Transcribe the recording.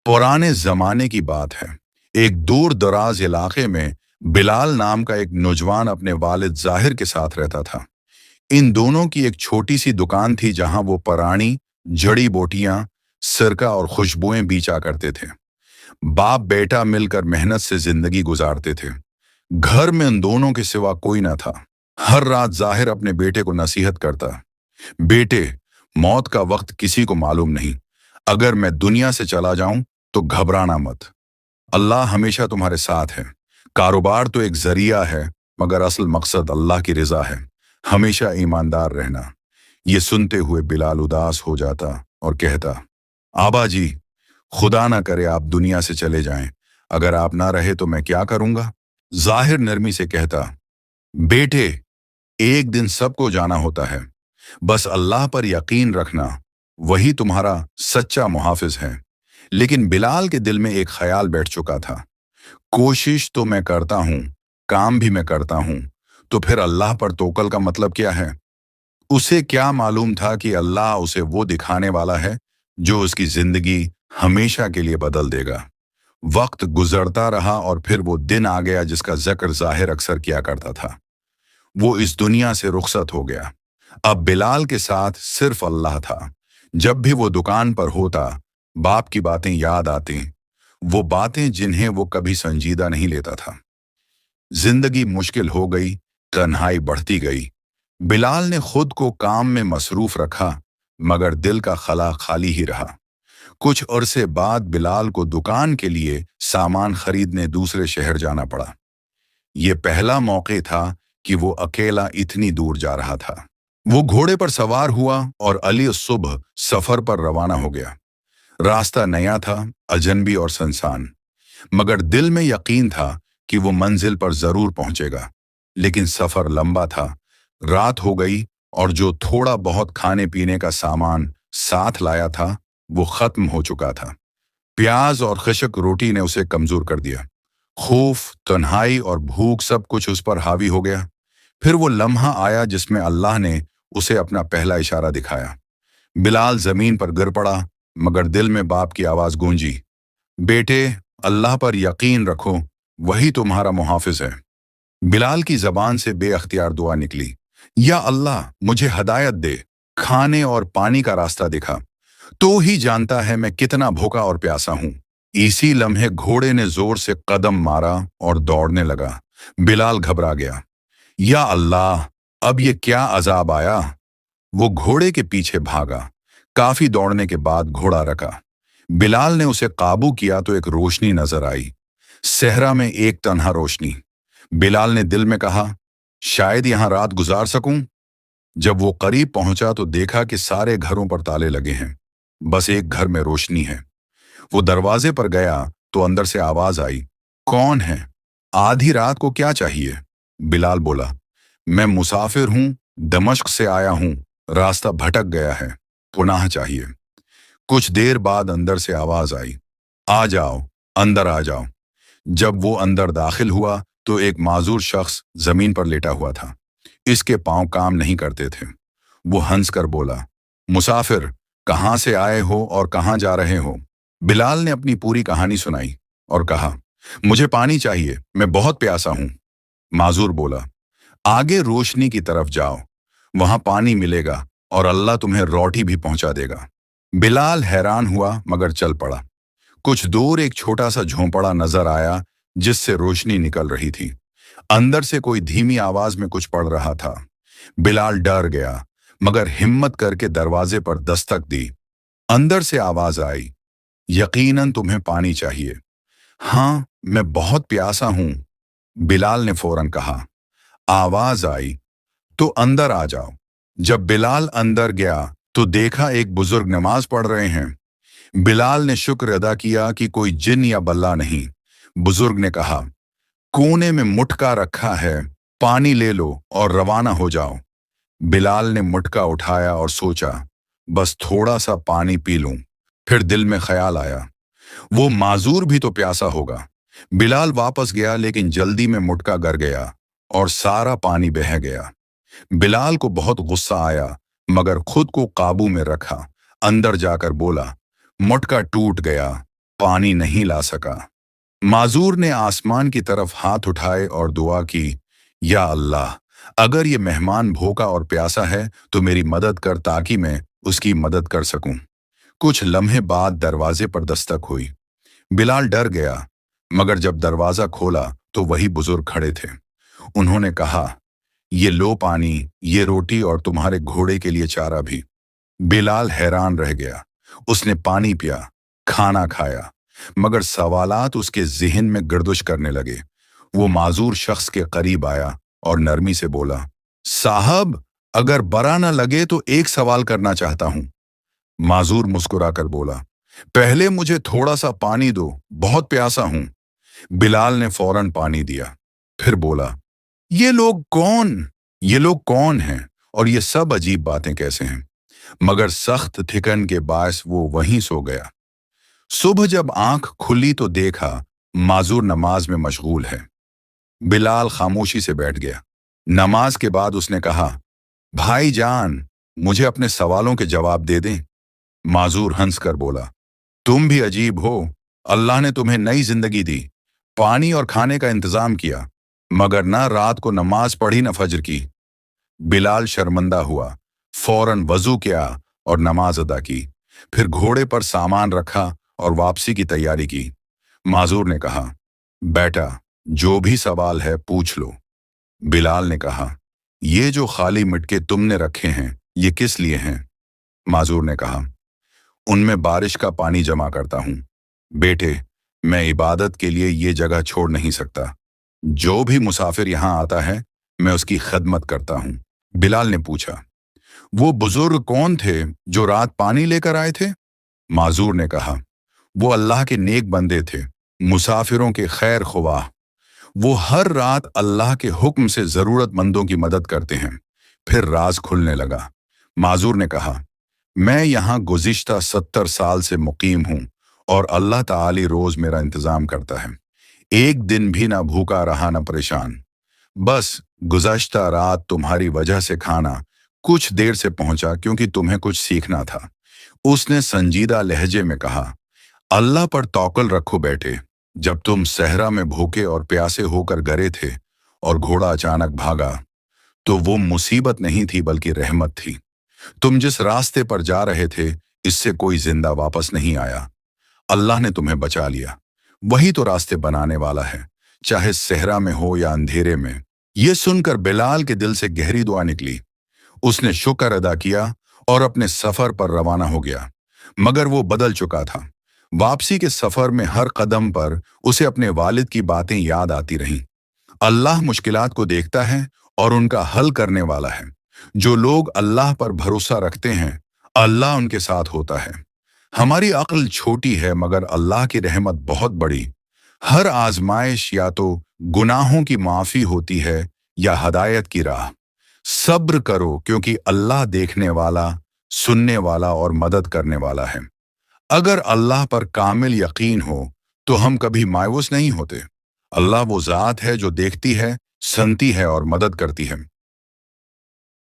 पुराने जमाने की बात है। एक दूर दराज इलाके में बिलाल नाम का एक नौजवान अपने वालिद जाहिर के साथ रहता था। इन दोनों की एक छोटी सी दुकान थी जहां वो पराणी, जड़ी बूटियां, सिरका और खुशबुएं बेचा करते थे। बाप बेटा मिलकर मेहनत से जिंदगी गुजारते थे। घर में उन दोनों के सिवा कोई न था। हर रात जाहिर अपने बेटे को नसीहत करता, बेटे, मौत का वक्त किसी को मालूम नहीं। अगर मैं दुनिया से चला जाऊं तो घबराना मत। अल्लाह हमेशा तुम्हारे साथ है। कारोबार तो एक जरिया है, मगर असल मकसद अल्लाह की रिजा है। हमेशा ईमानदार रहना। ये सुनते हुए बिलाल उदास हो जाता और कहता, आबा जी, खुदा ना करे आप दुनिया से चले जाएं। अगर आप ना रहे तो मैं क्या करूंगा? जाहिर नरमी से कहता, बेटे, एक दिन सबको जाना होता है। बस अल्लाह पर यकीन रखना, वही तुम्हारा सच्चा मुहाफिज है। लेकिन बिलाल के दिल में एक ख्याल बैठ चुका था। कोशिश तो मैं करता हूं, काम भी मैं करता हूं, तो फिर अल्लाह पर तोकल का मतलब क्या है? उसे क्या मालूम था कि अल्लाह उसे वो दिखाने वाला है जो उसकी जिंदगी हमेशा के लिए बदल देगा। वक्त गुजरता रहा और फिर वो दिन आ गया जिसका जिक्र जाहिर अक्सर किया करता था। वो इस दुनिया से रुखसत हो गया। अब बिलाल के साथ सिर्फ अल्लाह था। जब भी वो दुकान पर होता, बाप की बातें याद आती, वो बातें जिन्हें वो कभी संजीदा नहीं लेता था। जिंदगी मुश्किल हो गई, तन्हाई बढ़ती गई। बिलाल ने खुद को काम में मसरूफ रखा, मगर दिल का खला खाली ही रहा। कुछ अरसे बाद बिलाल को दुकान के लिए सामान खरीदने दूसरे शहर जाना पड़ा। ये पहला मौके था कि वो अकेला इतनी दूर जा रहा था। वो घोड़े पर सवार हुआ और अली सुबह सफर पर रवाना हो गया। रास्ता नया था, अजनबी और सुनसान, मगर दिल में यकीन था कि वो मंजिल पर जरूर पहुंचेगा। लेकिन सफर लंबा था। रात हो गई और जो थोड़ा बहुत खाने पीने का सामान साथ लाया था वो खत्म हो चुका था। प्याज और खशक रोटी ने उसे कमजोर कर दिया। खौफ, तन्हाई और भूख सब कुछ उस पर हावी हो गया। फिर वो लम्हा आया जिसमें अल्लाह ने उसे अपना पहला इशारा दिखाया। बिलाल जमीन पर गिर पड़ा, मगर दिल में बाप की आवाज गूंजी, बेटे, अल्लाह पर यकीन रखो, वही तुम्हारा मुहाफिज है। बिलाल की जबान से बेअख्तियार दुआ निकली, या अल्लाह, मुझे हदायत दे, खाने और पानी का रास्ता दिखा। तो ही जानता है मैं कितना भूखा और प्यासा हूं। इसी लम्हे घोड़े ने जोर से कदम मारा और दौड़ने लगा। बिलाल घबरा गया। या अल्लाह, अब ये क्या अजाब आया? वो घोड़े के पीछे भागा। काफी दौड़ने के बाद घोड़ा रका। बिलाल ने उसे काबू किया तो एक रोशनी नजर आई। सहरा में एक तन्हा रोशनी। बिलाल ने दिल में कहा, शायद यहां रात गुजार सकूं। जब वो करीब पहुंचा तो देखा कि सारे घरों पर ताले लगे हैं, बस एक घर में रोशनी है। वो दरवाजे पर गया तो अंदर से आवाज आई, कौन है? आधी रात को क्या चाहिए? बिलाल बोला, मैं मुसाफिर हूं, दमश्क से आया हूं, रास्ता भटक गया है, पुनाह चाहिए। कुछ देर बाद अंदर से आवाज आई, आ जाओ, अंदर आ जाओ। जब वो अंदर दाखिल हुआ तो एक माजूर शख्स जमीन पर लेटा हुआ था। इसके पांव काम नहीं करते थे। वो हंसकर बोला, मुसाफिर, कहां से आए हो और कहां जा रहे हो? बिलाल ने अपनी पूरी कहानी सुनाई और कहा, मुझे पानी चाहिए, मैं बहुत प्यासा हूं। माजूर बोला, आगे रोशनी की तरफ जाओ, वहां पानी मिलेगा और अल्लाह तुम्हें रोटी भी पहुंचा देगा। बिलाल हैरान हुआ मगर चल पड़ा। कुछ दूर एक छोटा सा झोंपड़ा नजर आया जिससे रोशनी निकल रही थी। अंदर से कोई धीमी आवाज में कुछ पढ़ रहा था। बिलाल डर गया, मगर हिम्मत करके दरवाजे पर दस्तक दी। अंदर से आवाज आई, यकीनन तुम्हें पानी चाहिए। हाँ, मैं बहुत प्यासा हूं, बिलाल ने फौरन कहा। आवाज आई, तो अंदर आ जाओ। जब बिलाल अंदर गया तो देखा एक बुजुर्ग नमाज पढ़ रहे हैं। बिलाल ने शुक्र अदा किया कि कोई जिन या बल्ला नहीं। बुजुर्ग ने कहा, कोने में मुटका रखा है, पानी ले लो और रवाना हो जाओ। बिलाल ने मुटका उठाया और सोचा, बस थोड़ा सा पानी पी लूं। फिर दिल में ख्याल आया, वो माजूर भी तो प्यासा होगा। बिलाल वापस गया, लेकिन जल्दी में मुटका गिर गया और सारा पानी बह गया। बिलाल को बहुत गुस्सा आया, मगर खुद को काबू में रखा। अंदर जाकर बोला, मुटका टूट गया, पानी नहीं ला सका। माजूर ने आसमान की तरफ हाथ उठाए और दुआ की, या अल्लाह, अगर ये मेहमान भूखा और प्यासा है तो मेरी मदद कर ताकि मैं उसकी मदद कर सकूं। कुछ लम्हे बाद दरवाजे पर दस्तक हुई। बिलाल डर गया, मगर जब दरवाजा खोला तो वही बुजुर्ग खड़े थे। उन्होंने कहा, ये लो पानी, ये रोटी और तुम्हारे घोड़े के लिए चारा भी। बिलाल हैरान रह गया। उसने पानी पिया, खाना खाया, मगर सवालात उसके जिहन में गर्दिश करने लगे। वो माजूर शख्स के करीब आया और नरमी से बोला, साहब, अगर बुरा न लगे तो एक सवाल करना चाहता हूं। माजूर मुस्कुराकर बोला, पहले मुझे थोड़ा सा पानी दो, बहुत प्यासा हूं। बिलाल ने फौरन पानी दिया, फिर बोला, ये लोग कौन हैं और ये सब अजीब बातें कैसे हैं? मगर सख्त थिकन के बायस वो वहीं सो गया। सुबह जब आंख खुली तो देखा माजूर नमाज में मशगूल है। बिलाल खामोशी से बैठ गया। नमाज के बाद उसने कहा, भाई जान, मुझे अपने सवालों के जवाब दे दें। माजूर हंसकर बोला, तुम भी अजीब हो। अल्लाह ने तुम्हें नई जिंदगी दी, पानी और खाने का इंतजाम किया, मगर ना रात को नमाज पढ़ी न फजर की। बिलाल शर्मिंदा हुआ, फौरन वजू किया और नमाज अदा की, फिर घोड़े पर सामान रखा और वापसी की तैयारी की। माजूर ने कहा, बेटा, जो भी सवाल है पूछ लो। बिलाल ने कहा, ये जो खाली मटके तुमने रखे हैं, ये किस लिए हैं? माजूर ने कहा, उनमें बारिश का पानी जमा करता हूं। बेटे, मैं इबादत के लिए ये जगह छोड़ नहीं सकता। जो भी मुसाफिर यहां आता है, मैं उसकी खदमत करता हूं। बिलाल ने पूछा, वो बुजुर्ग कौन थे जो रात पानी लेकर आए थे? माजूर ने कहा, वो अल्लाह के नेक बंदे थे, मुसाफिरों के खैर ख्वाह। वो हर रात अल्लाह के हुक्म से जरूरतमंदों की मदद करते हैं। फिर राज खुलने लगा। माजूर ने कहा, मैं यहाँ गुज़िश्ता 70 साल से मुकीम हूँ और अल्लाह ताली रोज मेरा इंतजाम करता है। एक दिन भी ना भूखा रहा ना परेशान। बस गुज़श्ता रात तुम्हारी वजह से खाना कुछ देर से पहुंचा क्योंकि तुम्हें कुछ सीखना था। उसने संजीदा लहजे में कहा, अल्लाह पर तौक्कल रखो बेटे। जब तुम सहरा में भूखे और प्यासे होकर गए थे और घोड़ा अचानक भागा, तो वो मुसीबत नहीं थी बल्कि रहमत थी। तुम जिस रास्ते पर जा रहे थे, इससे कोई जिंदा वापस नहीं आया। अल्लाह ने तुम्हें बचा लिया। वही तो रास्ते बनाने वाला है, चाहे सहरा में हो या अंधेरे में। ये सुनकर बिलाल के दिल से गहरी दुआ निकली। उसने शुक्र अदा किया और अपने सफर पर रवाना हो गया। मगर वो बदल चुका था। वापसी के सफर में हर कदम पर उसे अपने वालिद की बातें याद आती रहीं। अल्लाह मुश्किलात को देखता है और उनका हल करने वाला है। जो लोग अल्लाह पर भरोसा रखते हैं, अल्लाह उनके साथ होता है। हमारी अक्ल छोटी है मगर अल्लाह की रहमत बहुत बड़ी। हर आजमाइश या तो गुनाहों की माफी होती है या हदायत की राह। सब्र करो क्योंकि अल्लाह देखने वाला, सुनने वाला और मदद करने वाला है। अगर अल्लाह पर कामिल यकीन हो तो हम कभी मायूस नहीं होते। अल्लाह वो ज़ात है जो देखती है, सुनती है और मदद करती है।